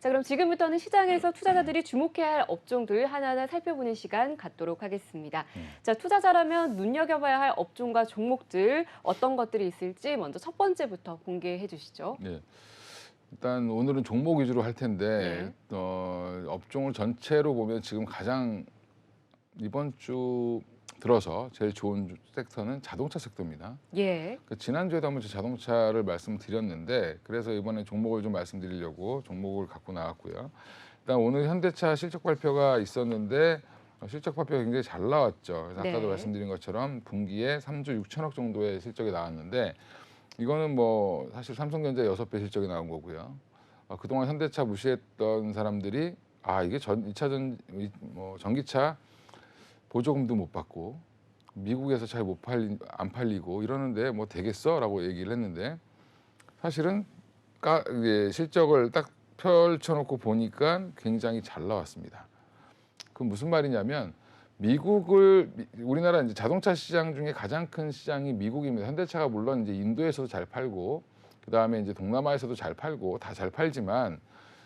자, 그럼 지금부터는 시장에서 투자자들이 주목해야 할 업종들 하나하나 살펴보는 시간 갖도록 하겠습니다. 자, 투자자라면 눈여겨봐야 할 업종과 종목들 어떤 것들이 있을지 먼저 첫 번째부터 공개해 주시죠. 네. 일단 오늘은 종목 위주로 할 텐데 업종을 전체로 보면 지금 가장 이번 주 들어서 제일 좋은 섹터는 자동차 섹터입니다. 예. 지난주에도 한번 자동차를 말씀드렸는데 그래서 이번에 종목을 좀 말씀드리려고 종목을 갖고 나왔고요. 일단 오늘 현대차 실적 발표가 있었는데 실적 발표가 굉장히 잘 나왔죠. 그래서 아까도 네. 말씀드린 것처럼 분기에 3조 6천억 정도의 실적이 나왔는데 이거는 뭐 사실 삼성전자 6배 실적이 나온 거고요. 그동안 현대차 무시했던 사람들이 이게 전기차 보조금도 못 받고 미국에서 잘 안 팔리고 이러는데 뭐 되겠어라고 얘기를 했는데 사실은 이게 실적을 딱 펼쳐놓고 보니까 굉장히 잘 나왔습니다. 그건 무슨 말이냐면 우리나라 이제 자동차 시장 중에 가장 큰 시장이 미국입니다. 현대차가 물론 이제 인도에서도 잘 팔고 그다음에 이제 동남아에서도 잘 팔고 다 잘 팔지만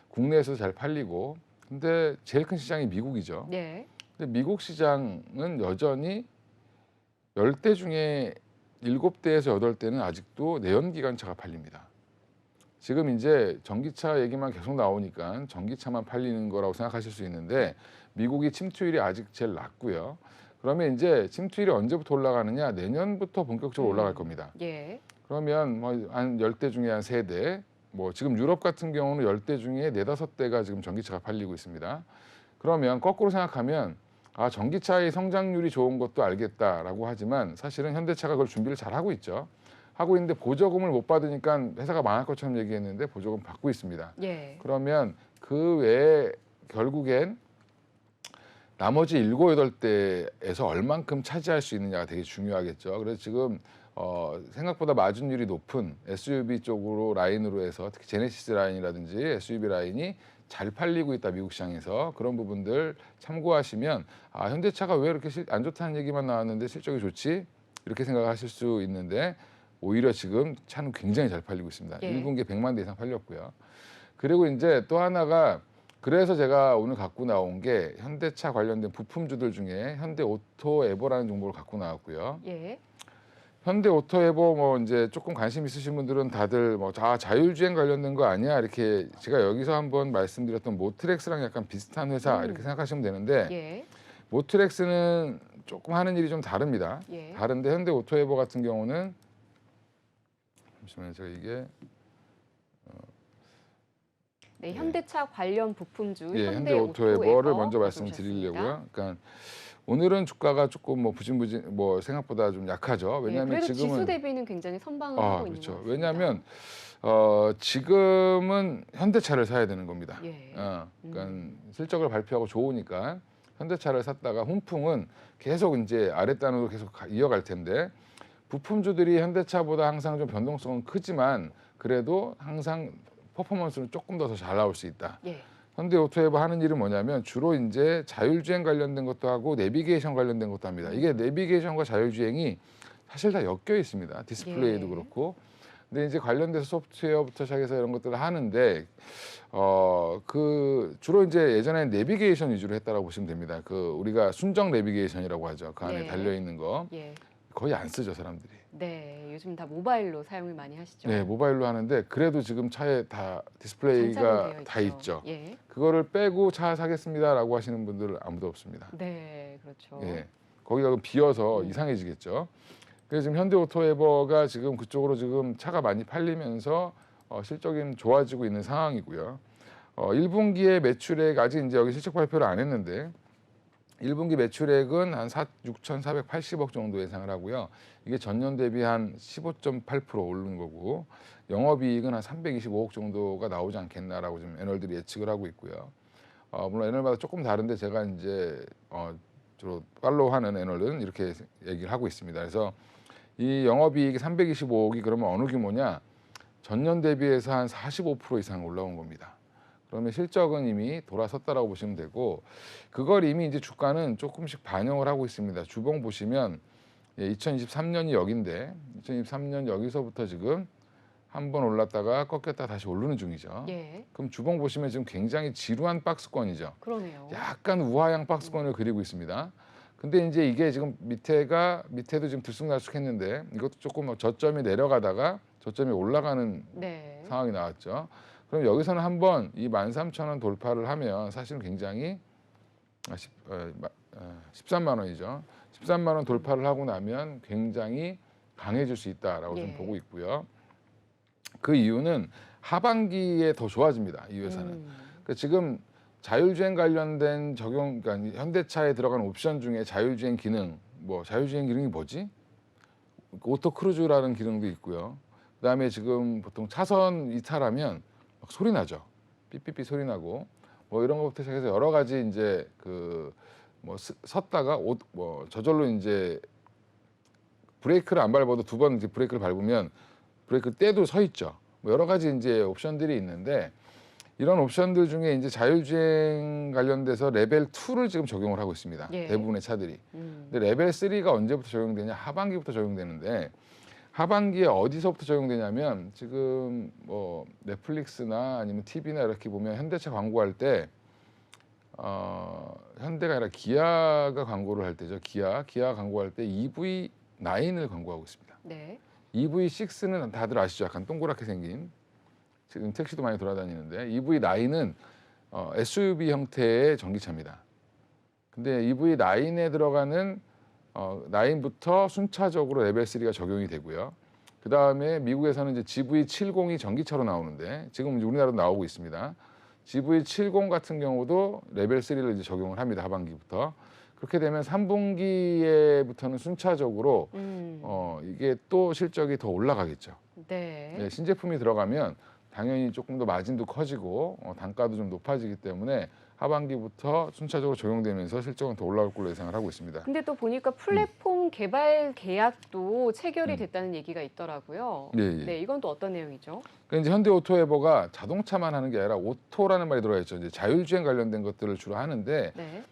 국내에서도 잘 팔리고 근데 제일 큰 시장이 미국이죠. 네. 근데 미국 시장은 여전히 10대 중에 7대에서 8대는 아직도 내연기관차가 팔립니다. 지금 이제 전기차 얘기만 계속 나오니까 전기차만 팔리는 거라고 생각하실 수 있는데 미국이 침투율이 아직 제일 낮고요. 그러면 이제 침투율이 언제부터 올라가느냐? 내년부터 본격적으로 올라갈 겁니다. 예. 그러면 뭐 한 10대 중에 한 3대, 뭐 지금 유럽 같은 경우는 10대 중에 4~5대가 지금 전기차가 팔리고 있습니다. 그러면 거꾸로 생각하면 전기차의 성장률이 좋은 것도 알겠다라고 하지만 사실은 현대차가 그걸 준비를 잘 하고 있죠. 하고 있는데 보조금을 못 받으니까 회사가 망할 것처럼 얘기했는데 보조금 받고 있습니다. 예. 그러면 그 외에 결국엔 나머지 7, 8대에서 얼만큼 차지할 수 있느냐가 되게 중요하겠죠. 그래서 지금 생각보다 마진율이 높은 SUV 쪽으로 라인으로 해서 특히 제네시스 라인이라든지 SUV 라인이 잘 팔리고 있다 미국 시장에서 그런 부분들 참고하시면 현대차가 왜 이렇게 안 좋다는 얘기만 나왔는데 실적이 좋지 이렇게 생각하실 수 있는데 오히려 지금 차는 굉장히 잘 팔리고 있습니다. 예. 1분기에 100만 대 이상 팔렸고요. 그리고 이제 또 하나가 그래서 제가 오늘 갖고 나온 게 현대차 관련된 부품주들 중에 현대오토에버라는 종목을 갖고 나왔고요. 예. 현대오토에버 뭐 이제 조금 관심 있으신 분들은 다들 뭐 자율주행 관련된 거 아니야 이렇게 제가 여기서 한번 말씀드렸던 모트렉스랑 약간 비슷한 회사 이렇게 생각하시면 되는데 예. 모트렉스는 조금 하는 일이 좀 다릅니다. 예. 다른데 현대오토에버 같은 경우는 잠시만요 제가 이게 네, 현대차 관련 부품주 현대오토에버를 먼저 말씀드리려고요. 그러니까 오늘은 주가가 조금 뭐 부진부진 뭐 생각보다 좀 약하죠. 왜냐하면 그래도 지금은 지수 대비는 굉장히 선방을 하고 있는 것 그렇죠. 같습니다. 왜냐하면 지금은 현대차를 사야 되는 겁니다. 예. 그러니까 실적을 발표하고 좋으니까 현대차를 샀다가 훈풍은 계속 이제 아랫단으로 계속 이어갈 텐데 부품주들이 현대차보다 항상 좀 변동성은 크지만 그래도 항상 퍼포먼스는 조금 더 잘 나올 수 있다. 예. 현대오토에버 하는 일은 뭐냐면 주로 이제 자율주행 관련된 것도 하고 내비게이션 관련된 것도 합니다. 이게 내비게이션과 자율주행이 사실 다 엮여 있습니다. 디스플레이도 예. 그렇고. 근데 이제 관련돼서 소프트웨어부터 시작해서 이런 것들을 하는데 주로 이제 예전에는 내비게이션 위주로 했다라고 보시면 됩니다. 우리가 순정 내비게이션이라고 하죠. 그 안에 네. 달려 있는 거 예. 거의 안 쓰죠 사람들이. 네, 요즘 다 모바일로 사용을 많이 하시죠. 네, 모바일로 하는데 그래도 지금 차에 다 장착은 디스플레이가 되어 다 있죠. 예. 그거를 빼고 차 사겠습니다라고 하시는 분들 아무도 없습니다. 네, 그렇죠. 예, 거기가 그럼 비어서 이상해지겠죠. 그래서 지금 현대오토에버가 지금 그쪽으로 지금 차가 많이 팔리면서 실적이 좋아지고 있는 상황이고요. 1분기에 매출액 아직 이제 여기 실적 발표를 안 했는데 1분기 매출액은 한 6,480억 정도 예상을 하고요. 이게 전년 대비 한 15.8% 오른 거고 영업이익은 한 325억 정도가 나오지 않겠나라고 지금 애널들이 예측을 하고 있고요. 물론 애널마다 조금 다른데 제가 이제 주로 팔로우하는 애널은 이렇게 얘기를 하고 있습니다. 그래서 이 영업이익이 325억이 그러면 어느 규모냐? 전년 대비해서 한 45% 이상 올라온 겁니다. 그러면 실적은 이미 돌아섰다라고 보시면 되고 그걸 이미 이제 주가는 조금씩 반영을 하고 있습니다. 주봉 보시면 2023년이 여긴데 2023년 여기서부터 지금 한 번 올랐다가 꺾였다 다시 오르는 중이죠. 예. 그럼 주봉 보시면 지금 굉장히 지루한 박스권이죠. 그러네요. 약간 우하향 박스권을 그리고 있습니다. 근데 이제 이게 지금 밑에도 지금 들쑥날쑥했는데 이것도 조금 저점이 내려가다가 저점이 올라가는 네. 상황이 나왔죠. 그럼 여기서는 한번 이 13,000원 돌파를 하면 사실은 굉장히 13만 원이죠. 13만 원 돌파를 하고 나면 굉장히 강해질 수 있다라고 좀 예. 보고 있고요. 그 이유는 하반기에 더 좋아집니다. 이 회사는. 그러니까 지금 자율주행 관련된 적용, 그러니까 현대차에 들어간 옵션 중에 자율주행 기능, 자율주행 기능이 뭐지? 오토크루즈라는 기능도 있고요. 그다음에 지금 보통 차선 이탈하면 막 소리 나죠. 삐삐삐 소리 나고 이런 것부터 시작해서 여러 가지 이제 섰다가 저절로 이제 브레이크를 안 밟아도 두 번 이제 브레이크를 밟으면 브레이크 떼도 서 있죠. 여러 가지 이제 옵션들이 있는데 이런 옵션들 중에 이제 자율주행 관련돼서 레벨 2를 지금 적용을 하고 있습니다. 예. 대부분의 차들이. 근데 레벨 3가 언제부터 적용되냐? 하반기부터 적용되는데 하반기에 어디서부터 적용되냐면 지금 넷플릭스나 아니면 TV나 이렇게 보면 현대차 광고할 때 현대가 아니라 기아가 광고를 할 때죠. 기아 광고할 때 EV9을 광고하고 있습니다. 네. EV6는 다들 아시죠? 약간 동그랗게 생긴 지금 택시도 많이 돌아다니는데 EV9은 SUV 형태의 전기차입니다. 근데 EV9에 들어가는 9부터 순차적으로 레벨 3가 적용이 되고요. 그 다음에 미국에서는 이제 GV70이 전기차로 나오는데 지금 이제 우리나라도 나오고 있습니다. GV70 같은 경우도 레벨 3를 이제 적용을 합니다. 하반기부터. 그렇게 되면 3분기에부터는 순차적으로 이게 또 실적이 더 올라가겠죠. 네. 네, 신제품이 들어가면 당연히 조금 더 마진도 커지고 단가도 좀 높아지기 때문에 하반기부터 순차적으로 적용되면서 실적은 더 올라올 걸로 예상을 하고 있습니다. 근데 또 보니까 플랫폼 개발 계약도 체결이 됐다는 얘기가 있더라고요. 예, 예. 네, 이건 또 어떤 내용이죠? 그러니까 이제 현대오토에버가 자동차만 하는 게 아니라 오토라는 말이 들어가 있죠. 이제 자율주행 관련된 것들을 주로 하는데 네.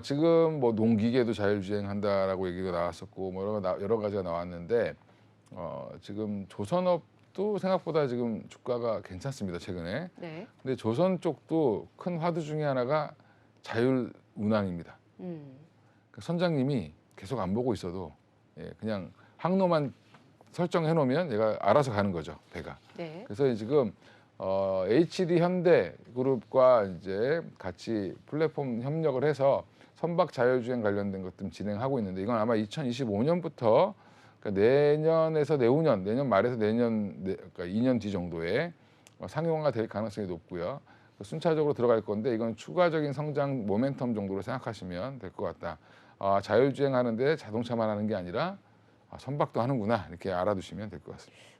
지금 농기계도 자율주행한다라고 얘기가 나왔었고 여러 가지가 나왔는데 지금 조선업도 생각보다 지금 주가가 괜찮습니다. 최근에. 네. 근데 조선 쪽도 큰 화두 중에 하나가 자율 운항입니다. 그러니까 선장님이 계속 안 보고 있어도 그냥 항로만 설정해 놓으면 얘가 알아서 가는 거죠, 배가. 네. 그래서 지금 HD 현대 그룹과 이제 같이 플랫폼 협력을 해서 선박 자율주행 관련된 것 좀 진행하고 있는데 이건 아마 2025년부터 그러니까 내년 말에서 그러니까 2년 뒤 정도에 상용화가 될 가능성이 높고요. 순차적으로 들어갈 건데 이건 추가적인 성장 모멘텀 정도로 생각하시면 될 것 같다. 자율주행 하는데 자동차만 하는 게 아니라 선박도 하는구나 이렇게 알아두시면 될 것 같습니다.